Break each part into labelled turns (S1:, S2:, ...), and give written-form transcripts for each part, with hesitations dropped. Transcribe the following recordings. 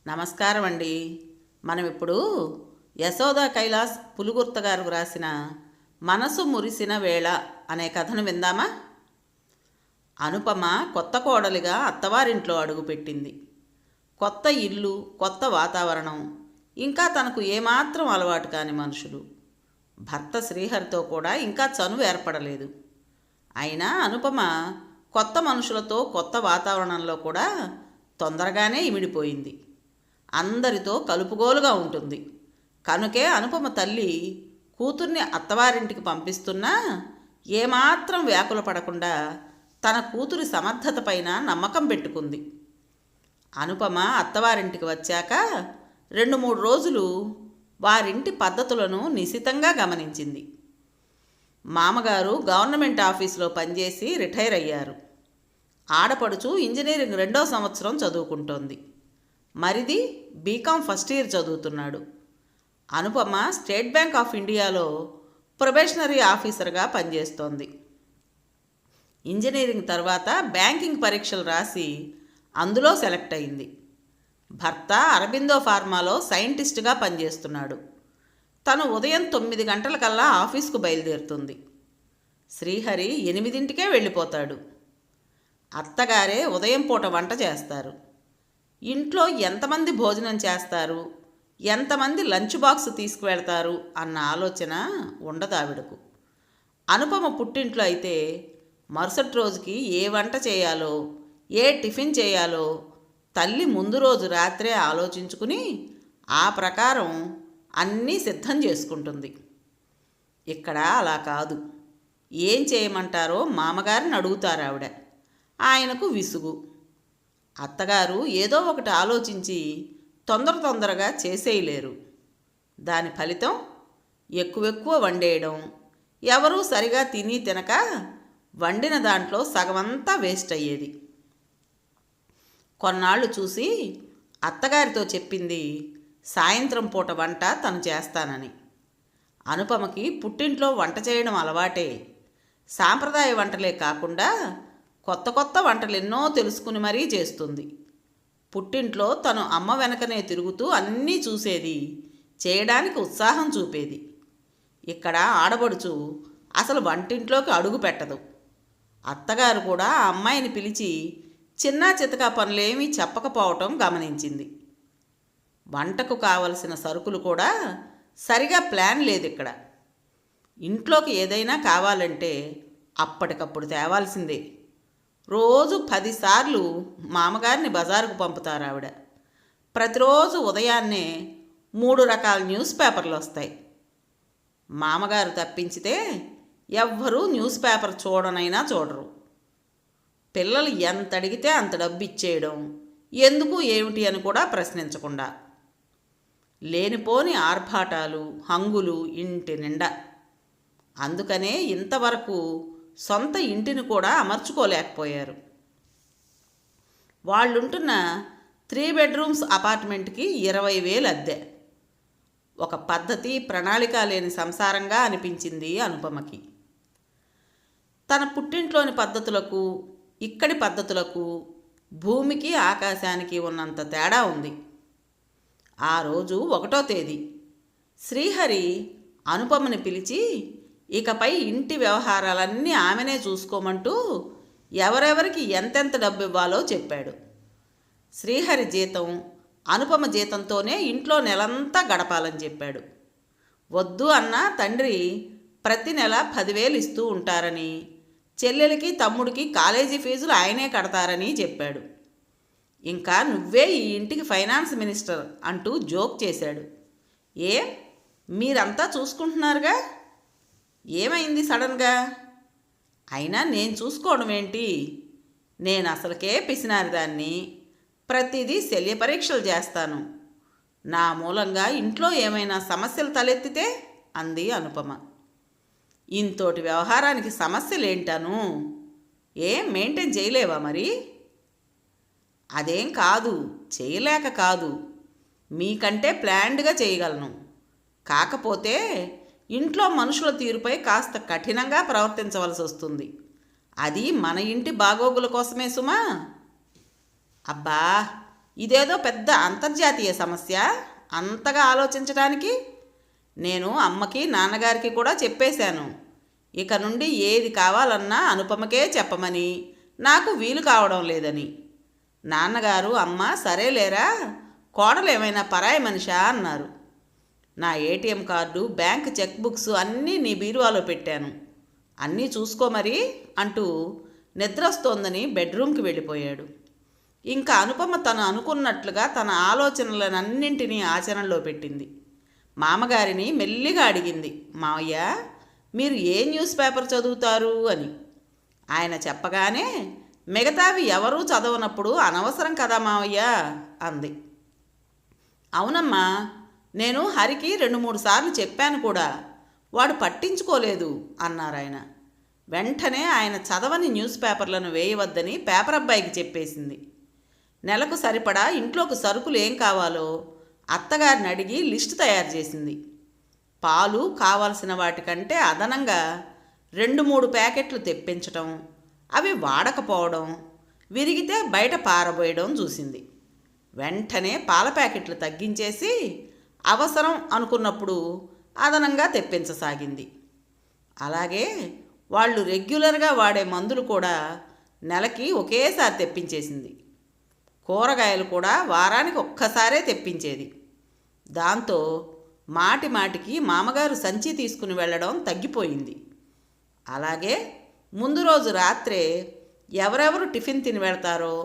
S1: నమస్కారం అండి. మనం ఇప్పుడు యశోద కైలాస్ పులుగుర్త గారు రాసిన మనసు మురిసిన వేళ అనే కథను విందామా? అనుపమ కొత్త కోడలిగా అత్తవారింట్లో అడుగుపెట్టింది. కొత్త ఇల్లు, కొత్త వాతావరణం, ఇంకా తనకు ఏమాత్రం అలవాటు కాని మనుషులు. భర్త శ్రీహరితో కూడా ఇంకా చనువు ఏర్పడలేదు. అయినా అనుపమ కొత్త మనుషులతో కొత్త వాతావరణంలో కూడా తొందరగానే ఇమిడిపోయింది. అందరితో కలుపుగోలుగా ఉంటుంది. కనుకే అనుపమ తల్లి కూతుర్ని అత్తవారింటికి పంపిస్తున్నా ఏమాత్రం వ్యాకుల పడకుండా తన కూతురి సమర్థత పైన నమ్మకం పెట్టుకుంది. అనుపమ అత్తవారింటికి వచ్చాక 2-3 రోజులు వారింటి పద్ధతులను నిశితంగా గమనించింది. మామగారు గవర్నమెంట్ ఆఫీసులో పనిచేసి రిటైర్ అయ్యారు. ఆడపడుచు ఇంజనీరింగ్ 2వ సంవత్సరం చదువుకుంటోంది. మరిది బీకామ్ ఫస్ట్ ఇయర్ చదువుతున్నాడు. అనుపమ స్టేట్ బ్యాంక్ ఆఫ్ ఇండియాలో ప్రొబేషనరీ ఆఫీసర్గా పనిచేస్తోంది. ఇంజనీరింగ్ తర్వాత బ్యాంకింగ్ పరీక్షలు రాసి అందులో సెలెక్ట్ అయింది. భర్త అరబిందో ఫార్మాలో సైంటిస్ట్గా పనిచేస్తున్నాడు. తను ఉదయం 9 గంటలకల్లా ఆఫీస్కు బయలుదేరుతుంది. శ్రీహరి 8ంటికే వెళ్ళిపోతాడు. అత్తగారే ఉదయం పూట వంట చేస్తారు. ఇంట్లో ఎంతమంది భోజనం చేస్తారు, ఎంతమంది లంచ్ బాక్స్ తీసుకువెళ్తారు అన్న ఆలోచన ఉండదు ఆవిడకు. అనుపమ పుట్టింట్లో అయితే మరుసటి రోజుకి ఏ వంట చేయాలో, ఏ టిఫిన్ చేయాలో తల్లి ముందు రోజు రాత్రే ఆలోచించుకుని ఆ ప్రకారం అన్నీ సిద్ధం చేసుకుంటుంది. ఇక్కడ అలా కాదు. ఏం చేయమంటారో మామగారిని అడుగుతారు ఆవిడ. ఆయనకు విసుగు. అత్తగారు ఏదో ఒకటి ఆలోచించి తొందరగా చేసేయలేరు. దాని ఫలితం ఎక్కువ వండేయడం, ఎవరూ సరిగా తిని తినక వండిన దాంట్లో సగమంతా వేస్ట్ అయ్యేది. కొన్నాళ్ళు చూసి అత్తగారితో చెప్పింది సాయంత్రం పూట వంట తను చేస్తానని. అనుపమకి పుట్టింట్లో వంట చేయడం అలవాటే. సాంప్రదాయ వంటలే కాకుండా కొత్త వంటలు ఎన్నో తెలుసుకుని మరీ చేస్తుంది. పుట్టింట్లో తను అమ్మ వెనకనే తిరుగుతూ అన్నీ చూసేది, చేయడానికి ఉత్సాహం చూపేది. ఇక్కడ ఆడబడుచు అసలు వంటింట్లోకి అడుగు పెట్టదు. అత్తగారు కూడా ఆ అమ్మాయిని పిలిచి చిన్నా చితకా పనులేమీ చెప్పకపోవటం గమనించింది. వంటకు కావలసిన సరుకులు కూడా సరిగా ప్లాన్ లేదు ఇక్కడ. ఇంట్లోకి ఏదైనా కావాలంటే అప్పటికప్పుడు తేవాల్సిందే. రోజు 10 సార్లు మామగారిని బజారుకు పంపుతారు ఆవిడ. ప్రతిరోజు ఉదయాన్నే 3 రకాల న్యూస్ పేపర్లు వస్తాయి. మామగారు తప్పించితే ఎవ్వరూ న్యూస్ పేపర్ చూడనైనా చూడరు. పిల్లలు ఎంత అడిగితే అంత డబ్బు ఇచ్చేయడం, ఎందుకు ఏమిటి అని కూడా ప్రశ్నించకుండా. లేనిపోని ఆర్భాటాలు, హంగులు ఇంటి నిండా. అందుకనే ఇంతవరకు సొంత ఇంటిని కూడా అమర్చుకోలేకపోయారు. వాళ్ళుంటున్న 3 బెడ్రూమ్స్ అపార్ట్మెంట్కి 20,000 అద్దె. ఒక పద్ధతి, ప్రణాళిక లేని సంసారంగా అనిపించింది అనుపమకి. తన పుట్టింట్లోని పద్ధతులకు ఇక్కడి పద్ధతులకు భూమికి ఆకాశానికి ఉన్నంత తేడా ఉంది. ఆ రోజు 1వ తేదీ. శ్రీహరి అనుపమని పిలిచి ఇకపై ఇంటి వ్యవహారాలన్నీ ఆమెనే చూసుకోమంటూ ఎవరెవరికి ఎంతెంత డబ్బు ఇవ్వాలో చెప్పాడు. శ్రీహరి జీతం అనుపమ జీతంతోనే ఇంట్లో నెలంతా గడపాలని చెప్పాడు. వద్దు అన్న తండ్రి ప్రతి నెల 10,000 ఇస్తూ ఉంటారని, చెల్లెలికి తమ్ముడికి కాలేజీ ఫీజులు ఆయనే కడతారని చెప్పాడు. ఇంకా నువ్వే ఈ ఇంటికి ఫైనాన్స్ మినిస్టర్ అంటూ జోక్ చేశాడు. మీరంతా చూసుకుంటున్నారుగా, ఏమైంది సడన్గా? అయినా నేను చూసుకోవడం ఏంటి? నేను అసలుకే పిసినారిదాన్ని. ప్రతిదీ శల్య పరీక్షలు చేస్తాను. నా మూలంగా ఇంట్లో ఏమైనా సమస్యలు తలెత్తితే అంది అనుపమ. ఇంతోటి వ్యవహారానికి సమస్యలేంటాను? మెయింటైన్ చేయలేవా మరి? అదేం కాదు, చేయలేక కాదు, మీకంటే ప్లాన్డ్గా చేయగలను. కాకపోతే ఇంట్లో మనుషుల తీరుపై కాస్త కఠినంగా ప్రవర్తించవలసి వస్తుంది. అది మన ఇంటి బాగోగుల కోసమే సుమా. అబ్బా, ఇదేదో పెద్ద అంతర్జాతీయ సమస్య అంతగా ఆలోచించడానికి. నేను అమ్మకి నాన్నగారికి కూడా చెప్పేశాను, ఇక నుండి ఏది కావాలన్నా అనుపమకే చెప్పమని, నాకు వీలు కావడం లేదని. నాన్నగారు అమ్మ సరేలేరా, కోడలేమైనా పరాయి మనిషా అన్నారు. నా ATM card, bank cheque books అన్నీ నీ బీరువాలో పెట్టాను, అన్నీ చూసుకో మరి అంటూ నిద్రొస్తోందని బెడ్రూమ్కి వెళ్ళిపోయాడు. ఇంకా అనుపమ తను అనుకున్నట్లుగా తన ఆలోచనలనన్నింటినీ ఆచరణలో పెట్టింది. మామగారిని మెల్లిగా అడిగింది, మావయ్య మీరు ఏ న్యూస్ పేపర్ చదువుతారు అని. ఆయన చెప్పగానే, మిగతావి ఎవరూ చదవనప్పుడు అనవసరం కదా మావయ్య అంది. అవునమ్మా, నేను హరికి 2-3 సార్లు చెప్పాను కూడా, వాడు పట్టించుకోలేదు అన్నారాయన. వెంటనే ఆయన చదవని న్యూస్ పేపర్లను వేయవద్దని పేపర్ అబ్బాయికి చెప్పేసింది. నెలకు సరిపడా ఇంట్లోకి సరుకులు ఏం కావాలో అత్తగారిని అడిగి లిస్టు తయారు చేసింది. పాలు కావాల్సిన వాటికంటే అదనంగా 2-3 ప్యాకెట్లు తెప్పించటం, అవి వాడకపోవడం, విరిగితే బయట పారబోయడం చూసింది. వెంటనే పాల ప్యాకెట్లు తగ్గించేసి అవసరం అనుకున్నప్పుడు అదనంగా తెప్పించసాగింది. అలాగే వాళ్ళు రెగ్యులర్గా వాడే మందులు కూడా నెలకి ఒకేసారి తెప్పించేసింది. కూరగాయలు కూడా వారానికి ఒక్కసారే తెప్పించేది. దాంతో మాటి మాటికి మామగారు సంచి తీసుకుని వెళ్ళడం తగ్గిపోయింది. అలాగే ముందు రోజు రాత్రే ఎవరెవరు టిఫిన్ తిని వెళతారో,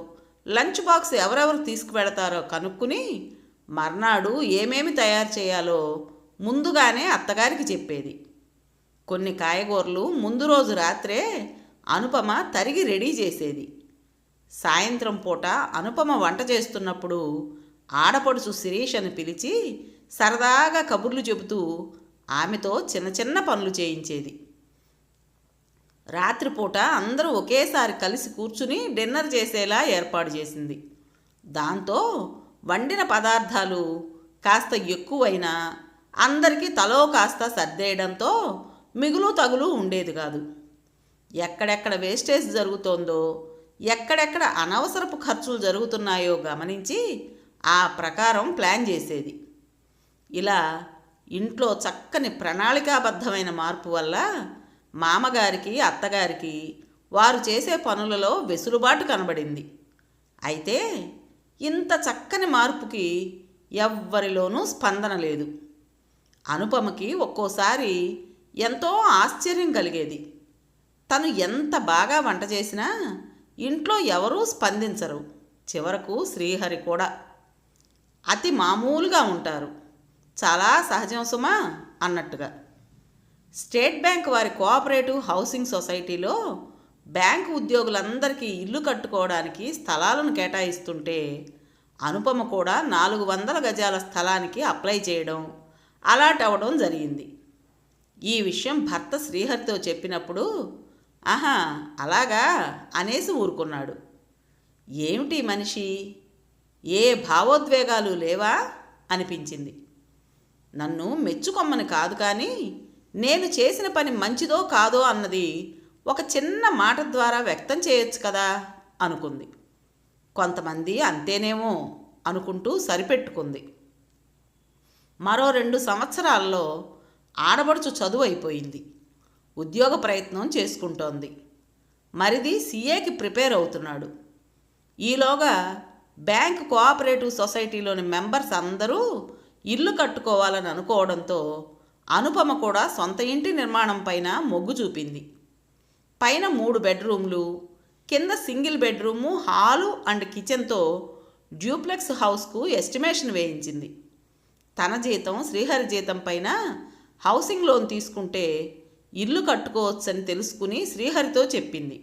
S1: లంచ్ బాక్స్ ఎవరెవరు తీసుకువెళతారో కనుక్కుని మర్నాడు ఏమేమి తయారు చేయాలో ముందుగానే అత్తగారికి చెప్పేది. కొన్ని కాయగూరలు ముందు రోజు రాత్రే అనుపమ తరిగి రెడీ చేసేది. సాయంత్రం పూట అనుపమ వంట చేస్తున్నప్పుడు ఆడపడుచు శిరీషను పిలిచి సరదాగా కబుర్లు చెబుతూ ఆమెతో చిన్న చిన్న పనులు చేయించేది. రాత్రిపూట అందరూ ఒకేసారి కలిసి కూర్చుని డిన్నర్ చేసేలా ఏర్పాటు చేసింది. దాంతో వండిన పదార్థాలు కాస్త ఎక్కువైనా అందరికీ తలో కాస్త సర్దేయడంతో మిగులు తగులు ఉండేది కాదు. ఎక్కడెక్కడ వేస్టేజ్ జరుగుతోందో, ఎక్కడెక్కడ అనవసరపు ఖర్చులు జరుగుతున్నాయో గమనించి ఆ ప్రకారం ప్లాన్ చేసేది. ఇలా ఇంట్లో చక్కని ప్రణాళికాబద్ధమైన మార్పు వల్ల మామగారికి, అత్తగారికి వారు చేసే పనులలో వెసులుబాటు కనబడింది. అయితే ఇంత చక్కని మార్పుకి ఎవ్వరిలోనూ స్పందన లేదు. అనుపమకి ఒక్కోసారి ఎంతో ఆశ్చర్యం కలిగేది. తను ఎంత బాగా వంట చేసినా ఇంట్లో ఎవరూ స్పందించరు. చివరకు శ్రీహరి కూడా అతి మామూలుగా ఉంటారు, చాలా సహజం సుమా అన్నట్టుగా. స్టేట్ బ్యాంక్ వారి కోఆపరేటివ్ హౌసింగ్ సొసైటీలో బ్యాంకు ఉద్యోగులందరికీ ఇల్లు కట్టుకోవడానికి స్థలాలను కేటాయిస్తుంటే అనుపమ కూడా 400 గజాల స్థలానికి అప్లై చేయడం, అలాట్ అవ్వడం జరిగింది. ఈ విషయం భర్త శ్రీహరితో చెప్పినప్పుడు ఆహా అలాగా అనేసి ఊరుకున్నాడు. ఏమిటి మనిషి, ఏ భావోద్వేగాలు లేవా అనిపించింది. నన్ను మెచ్చుకొమ్మని కాదు, కానీ నేను చేసిన పని మంచిదో కాదో అన్నది ఒక చిన్న మాట ద్వారా వ్యక్తం చేయొచ్చు కదా అనుకుంది. కొంతమంది అంతేనేమో అనుకుంటూ సరిపెట్టుకుంది. మరో 2 సంవత్సరాల్లో ఆడబడుచు చదువు అయిపోయింది. ఉద్యోగ ప్రయత్నం చేసుకుంటోంది. మరిది సీఏకి ప్రిపేర్ అవుతున్నాడు. ఈలోగా బ్యాంక్ కోఆపరేటివ్ సొసైటీలోని మెంబర్స్ అందరూ ఇల్లు కట్టుకోవాలని అనుకోవడంతో అనుపమ కూడా సొంత ఇంటి నిర్మాణం పైన మొగ్గు చూపింది. పైన 3 బెడ్రూమ్లు, కింద సింగిల్ బెడ్రూము, హాలు అండ్ కిచెన్తో డ్యూప్లెక్స్ హౌస్కు ఎస్టిమేషన్ వేయించింది. తన జీతం శ్రీహరి జీతం పైన హౌసింగ్ లోన్ తీసుకుంటే ఇల్లు కట్టుకోవచ్చని తెలుసుకుని శ్రీహరితో చెప్పింది.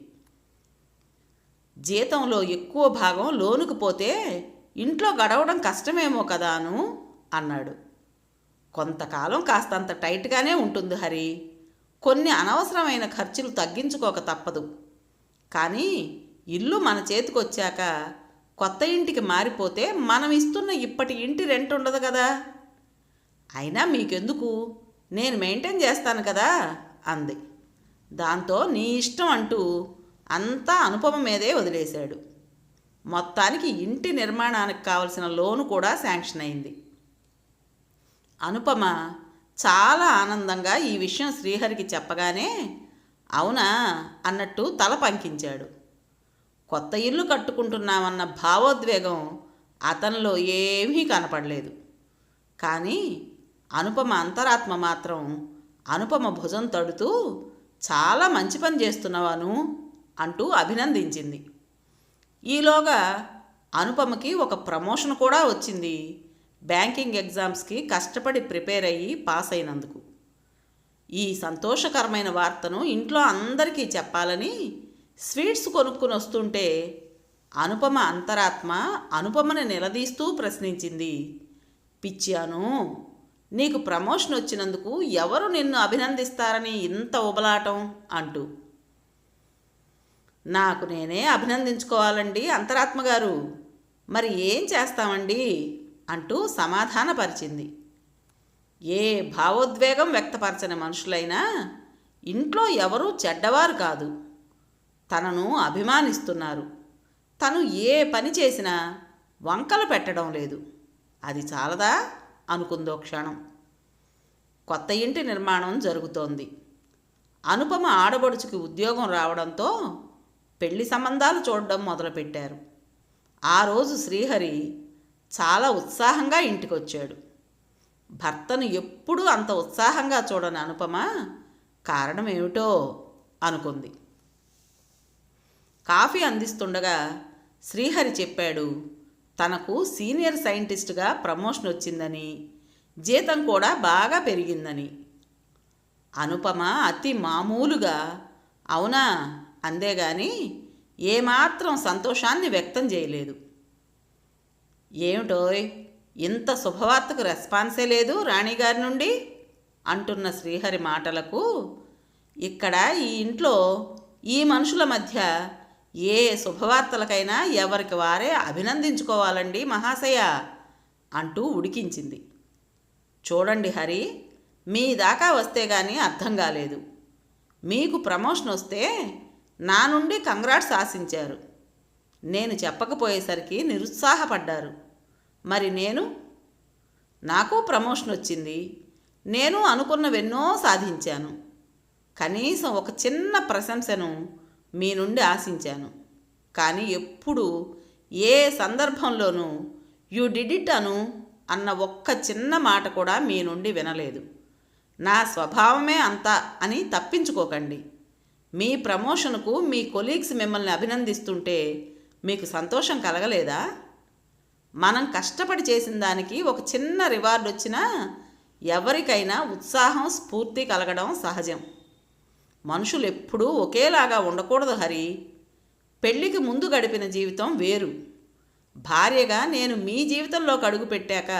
S1: జీతంలో ఎక్కువ భాగం లోనుకు పోతే ఇంట్లో గడవడం కష్టమేమో కదాను అన్నాడు. కొంతకాలం కాస్తంత టైట్గానే ఉంటుంది హరి, కొన్ని అనవసరమైన ఖర్చులు తగ్గించుకోక తప్పదు. కానీ ఇల్లు మన చేతికొచ్చాక కొత్త ఇంటికి మారిపోతే మనం ఇస్తున్న ఇప్పటి ఇంటి రెంట్ ఉండదు కదా. అయినా మీకెందుకు, నేను మెయింటైన్ చేస్తాను కదా అంది. దాంతో నీ ఇష్టం అంటూ అంతా అనుపమ మీదే వదిలేశాడు. మొత్తానికి ఇంటి నిర్మాణానికి కావలసిన లోను కూడా శాంక్షన్ అయింది. అనుపమ చాలా ఆనందంగా ఈ విషయం శ్రీహరికి చెప్పగానే అవునా అన్నట్టు తల పంకించాడు. కొత్త ఇల్లు కట్టుకుంటున్నామన్న భావోద్వేగం అతనిలో ఏమీ కనపడలేదు. కానీ అనుపమ అంతరాత్మ మాత్రం అనుపమ భుజం తడుతూ చాలా మంచి పని చేస్తున్నావాను అంటూ అభినందించింది. ఈలోగా అనుపమకి ఒక ప్రమోషన్ కూడా వచ్చింది. బ్యాంకింగ్ ఎగ్జామ్స్కి కష్టపడి ప్రిపేర్ అయ్యి పాస్ అయినందుకు. ఈ సంతోషకరమైన వార్తను ఇంట్లో అందరికీ చెప్పాలని స్వీట్స్ కొనుక్కుని వస్తుంటే అనుపమ అంతరాత్మ అనుపమని నిలదీస్తూ ప్రశ్నించింది. పిచ్చాను, నీకు ప్రమోషన్ వచ్చినందుకు ఎవరు నిన్ను అభినందిస్తారని ఇంత ఉబలాటం అంటూ. నాకు నేనే అభినందించుకోవాలండి అంతరాత్మ గారు, మరి ఏం చేస్తామండి అంటూ సమాధానపరిచింది. ఏ భావోద్వేగం వ్యక్తపరచని మనుషులైనా ఇంట్లో ఎవరూ చెడ్డవారు కాదు. తనను అభిమానిస్తున్నారు. తను ఏ పని చేసినా వంకలు పెట్టడం లేదు. అది చాలదా అనుకుందో క్షణం. కొత్త ఇంటి నిర్మాణం జరుగుతోంది. అనుపమ ఆడబడుచుకి ఉద్యోగం రావడంతో పెళ్లి సంబంధాలు చూడడం మొదలుపెట్టారు. ఆ రోజు శ్రీహరి చాలా ఉత్సాహంగా ఇంటికొచ్చాడు. భర్తను ఎప్పుడూ అంత ఉత్సాహంగా చూడని అనుపమ కారణం ఏమిటో అనుకుంది. కాఫీ అందిస్తుండగా శ్రీహరి చెప్పాడు తనకు సీనియర్ సైంటిస్ట్గా ప్రమోషన్ వచ్చిందని, జీతం కూడా బాగా పెరిగిందని. అనుపమ అతి మామూలుగా అవునా అందేగాని ఏమాత్రం సంతోషాన్ని వ్యక్తం చేయలేదు. ఏమిటోయ్, ఇంత శుభవార్తకు రెస్పాన్సే లేదు రాణిగారి నుండి అంటున్న శ్రీహరి మాటలకు ఇక్కడ ఈ ఇంట్లో ఈ మనుషుల మధ్య ఏ శుభవార్తలకైనా ఎవరికి వారే అభినందించుకోవాలండి మహాశయ అంటూ ఉడికించింది. చూడండి హరి, మీ దాకా వస్తే గానీ అర్థం కాలేదు. మీకు ప్రమోషన్ వస్తే నా నుండి కంగ్రాట్స్ ఆశించారు. నేను చెప్పకపోయేసరికి నిరుత్సాహపడ్డారు. మరి నాకు ప్రమోషన్ వచ్చింది. నేను అనుకున్నవెన్నో సాధించాను. కనీసం ఒక చిన్న ప్రశంసను మీ నుండి ఆశించాను. కానీ ఎప్పుడు ఏ సందర్భంలోనూ యు డిడ్ ఇట్ అన్న ఒక్క చిన్న మాట కూడా మీ నుండి వినలేదు. నా స్వభావమే అంత అని తప్పించుకోకండి. మీ ప్రమోషన్కు మీ కొలీగ్స్ మిమ్మల్ని అభినందిస్తుంటే మీకు సంతోషం కలగలేదా? మనం కష్టపడి చేసిన దానికి ఒక చిన్న రివార్డు వచ్చినా ఎవరికైనా ఉత్సాహం, స్ఫూర్తి కలగడం సహజం. మనుషులు ఎప్పుడూ ఒకేలాగా ఉండకూడదు హరి. పెళ్ళికి ముందు గడిపిన జీవితం వేరు. భార్యగా నేను మీ జీవితంలోకి అడుగు పెట్టాక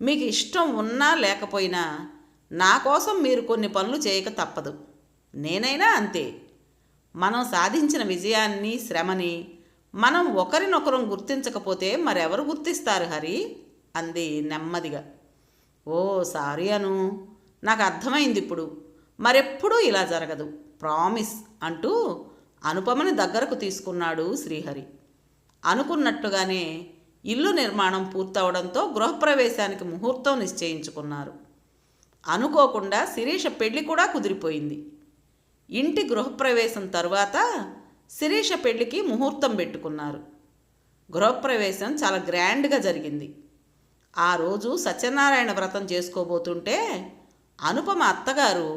S1: మీకు ఇష్టం ఉన్నా లేకపోయినా నా కోసం మీరు కొన్ని పనులు చేయక తప్పదు. నేనైనా అంతే. మనం సాధించిన విజయాన్ని, శ్రమని మనం ఒకరినొకరం గుర్తించకపోతే మరెవరు గుర్తిస్తారు హరి అంది నెమ్మదిగా. ఓ సారీ నాకు అర్థమైంది ఇప్పుడు. మరెప్పుడూ ఇలా జరగదు, ప్రామిస్ అంటూ అనుపమని దగ్గరకు తీసుకున్నాడు శ్రీహరి. అనుకున్నట్టుగానే ఇల్లు నిర్మాణం పూర్తవడంతో గృహప్రవేశానికి ముహూర్తం నిశ్చయించుకున్నారు. అనుకోకుండా శిరీష పెళ్లి కూడా కుదిరిపోయింది. ఇంటి గృహప్రవేశం తరువాత శిరీష పెళ్లికి ముహూర్తం పెట్టుకున్నారు. గృహప్రవేశం చాలా గ్రాండ్గా జరిగింది. ఆ రోజు సత్యనారాయణ వ్రతం చేసుకోబోతుంటే అనుపమ అత్తగారు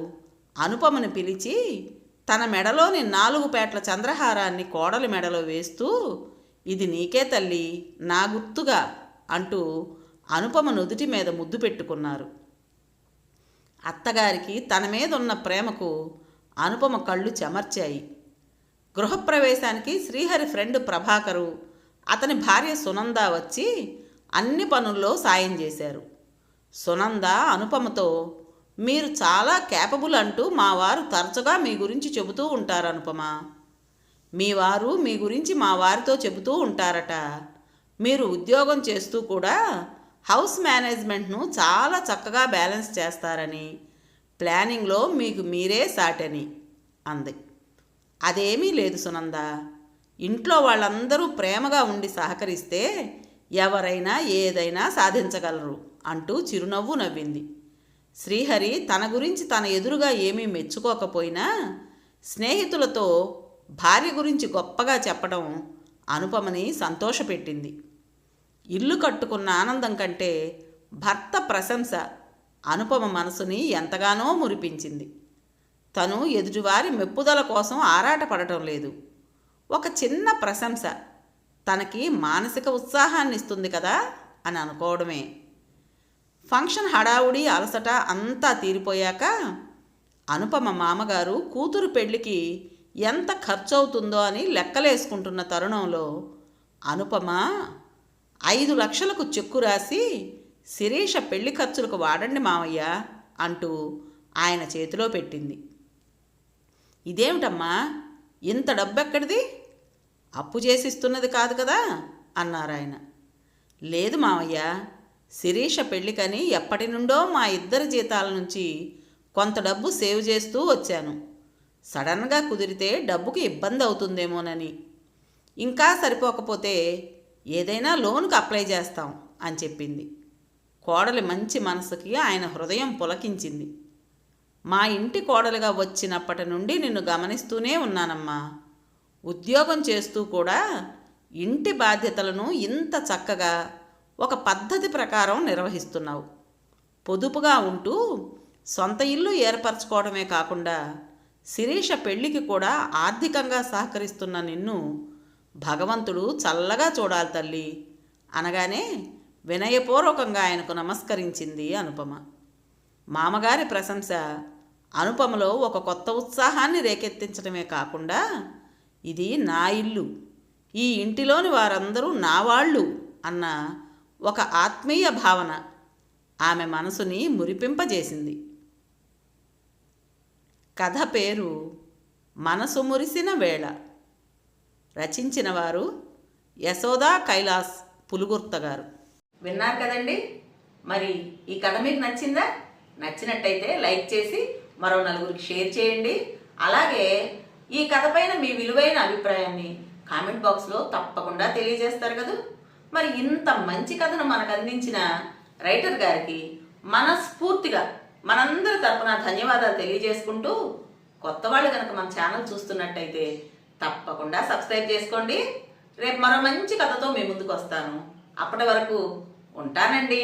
S1: అనుపమని పిలిచి తన మెడలోని 4 పేట్ల చంద్రహారాన్ని కోడలి మెడలో వేస్తూ ఇది నీకే తల్లి, నా గుర్తుగా అంటూ అనుపమ నుదుటి మీద ముద్దు పెట్టుకున్నారు. అత్తగారికి తన మీద ఉన్న ప్రేమకు అనుపమ కళ్ళు చెమర్చాయి. గృహప్రవేశానికి శ్రీహరి ఫ్రెండ్ ప్రభాకరు, అతని భార్య సునంద వచ్చి అన్ని పనుల్లో సాయం చేశారు. సునంద అనుపమతో మీరు చాలా క్యాపబుల్ అంటూ మా వారు తరచుగా మీ గురించి చెబుతూ ఉంటారు అనుపమ. మీ వారు మీ గురించి మా వారితో చెబుతూ ఉంటారట. మీరు ఉద్యోగం చేస్తూ కూడా హౌస్ మేనేజ్మెంట్ను చాలా చక్కగా బ్యాలెన్స్ చేస్తారని, ప్లానింగ్లో మీకు మీరే సాటని అంది. అదేమీ లేదు సునంద, ఇంట్లో వాళ్ళందరూ ప్రేమగా ఉండి సహకరిస్తే ఎవరైనా ఏదైనా సాధించగలరు అంటూ చిరునవ్వు నవ్వింది. శ్రీహరి తన గురించి తన ఎదురుగా ఏమీ మెచ్చుకోకపోయినా స్నేహితులతో భార్య గురించి గొప్పగా చెప్పడం అనుపమని సంతోషపెట్టింది. ఇల్లు కట్టుకున్న ఆనందం కంటే భర్త ప్రశంస అనుపమ మనసుని ఎంతగానో మురిపించింది. తను ఎదుటివారి మెప్పుదల కోసం ఆరాటపడటం లేదు. ఒక చిన్న ప్రశంస తనకి మానసిక ఉత్సాహాన్ని ఇస్తుంది కదా అని అనుకోవడమే. ఫంక్షన్ హడావుడి అలసట అంతా తీరిపోయాక అనుపమ మామగారు కూతురు పెళ్లికి ఎంత ఖర్చు అవుతుందో అని లెక్కలేసుకుంటున్న తరుణంలో అనుపమ 5 లక్షలకు చెక్కు రాసి శిరీష పెళ్లి ఖర్చులకు వాడండి మావయ్య అంటూ ఆయన చేతిలో పెట్టింది. ఇదేమిటమ్మా, ఇంత డబ్బెక్కడిది? అప్పు చేసిస్తున్నది కాదు కదా అన్నారాయన. లేదు మావయ్య, శిరీష పెళ్ళికని ఎప్పటి నుండో మా ఇద్దరి జీతాల నుంచి కొంత డబ్బు సేవ్ చేస్తూ వచ్చాను. సడన్గా కుదిరితే డబ్బుకి ఇబ్బంది అవుతుందేమోనని. ఇంకా సరిపోకపోతే ఏదైనా లోనుకు అప్లై చేస్తాం అని చెప్పింది. కోడలి మంచి మనసుకి ఆయన హృదయం పులకించింది. మా ఇంటి కోడలుగా వచ్చినప్పటి నుండి నిన్ను గమనిస్తూనే ఉన్నానమ్మా. ఉద్యోగం చేస్తూ కూడా ఇంటి బాధ్యతలను ఇంత చక్కగా ఒక పద్ధతి ప్రకారం నిర్వహిస్తున్నావు. పొదుపుగా ఉంటూ సొంత ఇల్లు ఏర్పరచుకోవడమే కాకుండా శిరీష పెళ్లికి కూడా ఆర్థికంగా సహకరిస్తున్న నిన్ను భగవంతుడు చల్లగా చూడాలి తల్లి అనగానే వినయపూర్వకంగా ఆయనకు నమస్కరించింది అనుపమ. మామగారి ప్రశంస అనుపమలో ఒక కొత్త ఉత్సాహాన్ని రేకెత్తించడమే కాకుండా ఇది నా ఇల్లు, ఈ ఇంటిలోని వారందరూ నా వాళ్ళు అన్న ఒక ఆత్మీయ భావన ఆమె మనసుని మురిపింపజేసింది. కథ పేరు మనసు మురిసిన వేళ. రచించిన వారు యశోదా కైలాస్ పులుగుర్త గారు. విన్నారు కదండి. మరి ఈ కథ మీకు నచ్చిందా? నచ్చినట్టయితే లైక్ చేసి మరో నలుగురికి షేర్ చేయండి. అలాగే ఈ కథ పైన మీ విలువైన అభిప్రాయాన్ని కామెంట్ బాక్స్లో తప్పకుండా తెలియజేస్తారు కదా. మరి ఇంత మంచి కథను మనకు అందించిన రైటర్ గారికి మనస్ఫూర్తిగా మనందరి తరపున ధన్యవాదాలు తెలియజేసుకుంటూ, కొత్త వాళ్ళు కనుక మన ఛానల్ చూస్తున్నట్టయితే తప్పకుండా సబ్స్క్రైబ్ చేసుకోండి. రేపు మరో మంచి కథతో మీ ముందుకు వస్తాను. అప్పటి వరకు ఉంటానండి.